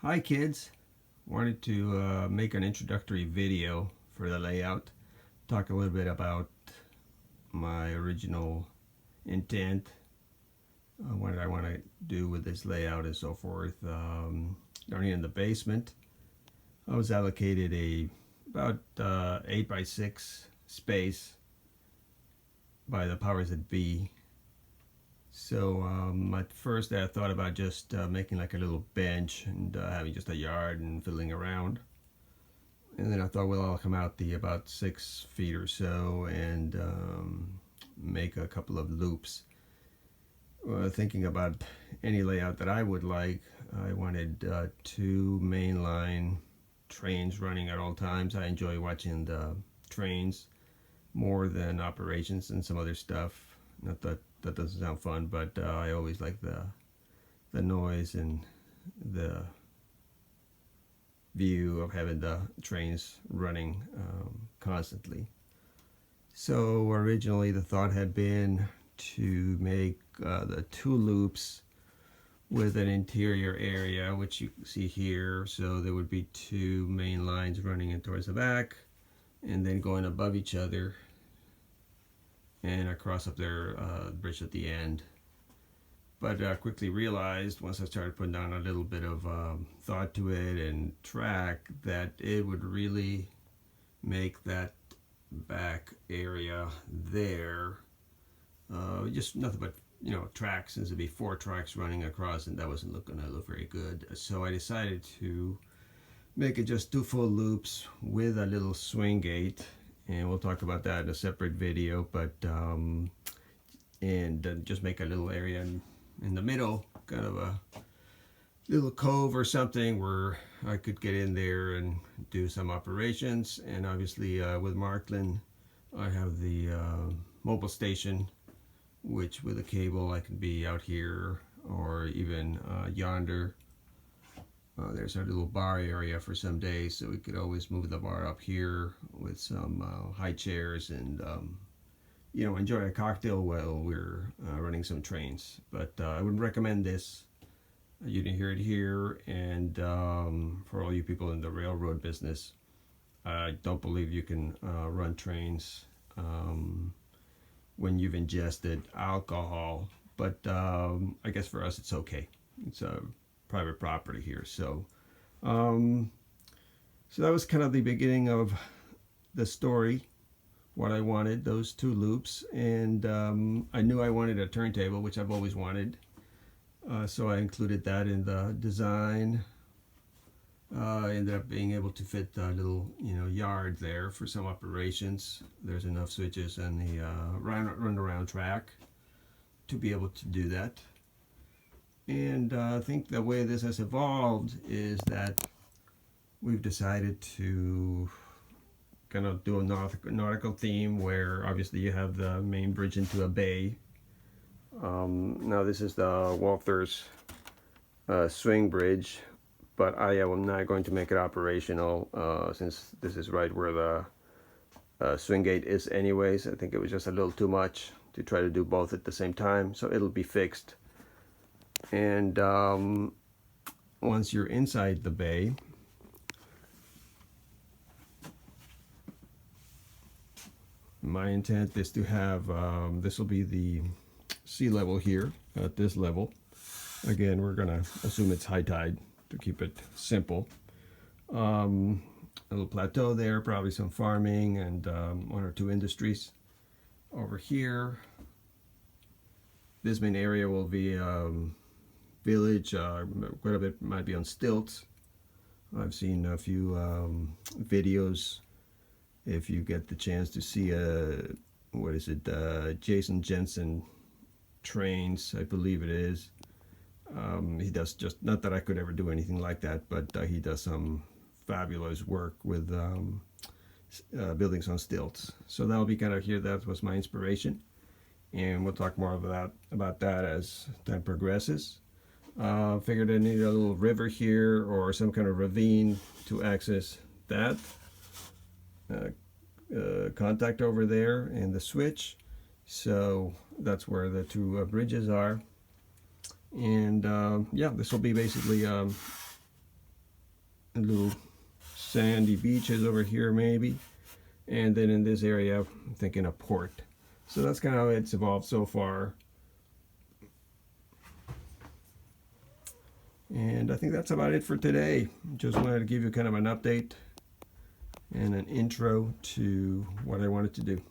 Hi kids, wanted to make an introductory video for the layout, talk a little bit about my original intent, what did I want to do with this layout and so forth. Down here in the basement I was allocated about 8 by 6 space by the powers that be. So at first I thought about just making like a little bench and having just a yard and fiddling around. And then I thought, well, I'll come out about 6 feet or so and make a couple of loops. Thinking about any layout that I would like, I wanted 2 mainline trains running at all times. I enjoy watching the trains more than operations and some other stuff. Not that that doesn't sound fun, but I always like the noise and the view of having the trains running constantly. So originally the thought had been to make the 2 loops with an interior area, which you see here. So there would be 2 main lines running in towards the back and then going above each other and across up their bridge at the end. But I quickly realized, once I started putting down a little bit of thought to it and track, that it would really make that back area there just nothing but tracks, since it'd be 4 tracks running across, and that wasn't going to look very good. So I decided to make it just 2 full loops with a little swing gate, and we'll talk about that in a separate video. But just make a little area in the middle, kind of a little cove or something where I could get in there and do some operations. And obviously with Marklin I have the mobile station, which with a cable I can be out here or even yonder. There's our little bar area for some days, so we could always move the bar up here with some high chairs and enjoy a cocktail while we're running some trains. But I would recommend this. You can hear it here. And for all you people in the railroad business, I don't believe you can run trains when you've ingested alcohol, but I guess for us it's okay. It's a private property here. So so that was kind of the beginning of the story, what I wanted, those 2 loops. And I knew I wanted a turntable, which I've always wanted, so I included that in the design. Ended up being able to fit a little yard there for some operations. There's enough switches and the run around track to be able to do that. And I think the way this has evolved is that we've decided to kind of do a nautical theme, where obviously you have the main bridge into a bay. Now this is the Walther's swing bridge, but I am not going to make it operational since this is right where the swing gate is anyways. I think it was just a little too much to try to do both at the same time, so it'll be fixed. And once you're inside the bay, my intent is to have this will be the sea level here at this level. Again, we're gonna assume it's high tide to keep it simple. A little plateau there, probably some farming and 1 or 2 industries. Over here, this main area will be village. Quite a bit might be on stilts. I've seen a few videos. If you get the chance to see Jason Jensen trains, I believe it is. He does, just not that I could ever do anything like that, but he does some fabulous work with buildings on stilts. So that'll be kind of here. That was my inspiration, and we'll talk more about that as time progresses. Figured I needed a little river here or some kind of ravine to access that. Contact over there and the switch, so that's where the 2 bridges are. And yeah, this will be basically little sandy beaches over here maybe. And then in this area, I'm thinking a port. So that's kind of how it's evolved so far. And I think that's about it for today. Just wanted to give you kind of an update and an intro to what I wanted to do.